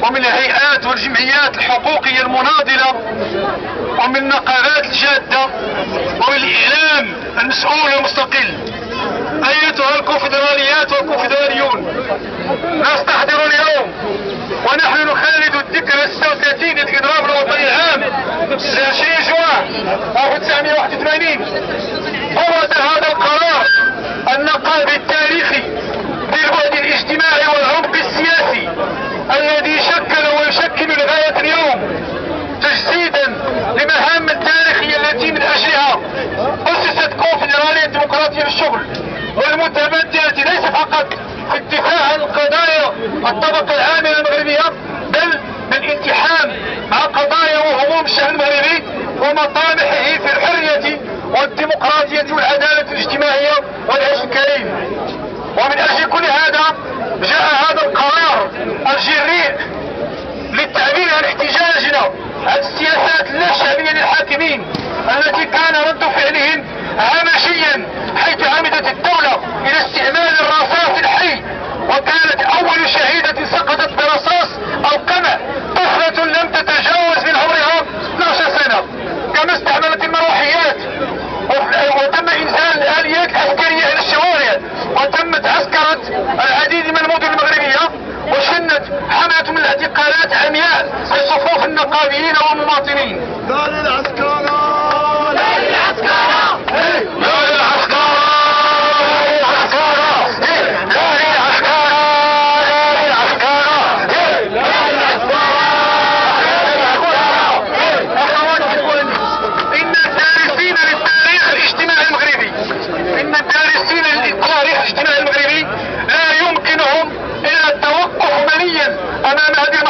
ومن الهيئات والجمعيات الحقوقية المناضلة ومن النقابات الجادة ومن الإعلام المسؤول والمستقل. أيتها الكونفدراليات والكونفدراليون، نستحضر اليوم ونحن نخلد الذكرى 36 للإضراب الوطني العام ل 20 جوان 1981. فرض هذا القرار النقابي التاريخي بالبعد الاجتماعي والعمق السياسي الذي شكل ويشكل لغاية اليوم تجسيدا لمهام التاريخية التي من أجلها أسست كونفدرالية الديمقراطية للشغل، والمتمثلة ليس فقط في الدفاع عن قضايا الطبقة العاملة المغربية، بل بالالتحام مع قضايا وهموم الشعب المغربي ومطامحه في الحرية والديمقراطية والعدالة الاجتماعية والعيش الكريم. ومن أجل كل هذا جاء هذا القرار الجريء للتعبير عن احتجاجنا عن السياسات اللا شعبية للحاكمين التي كان رد فعلهم همجيا، حيث عمدت الدولة إلى استعمال الرصاص الحي، وكانت أول شهيدة سقطت برصاص القمع طفلة لم تتجاوز من عمرها 12 سنة. كما استعملت المروحيات، وتم إنزال الآليات العسكرية إلى الشوارع، وتمت عسكرة العديد من المدن المغربية، وشنت حملة من الاعتقالات عمياء في صفوف النقابيين والمواطنين. امام هذه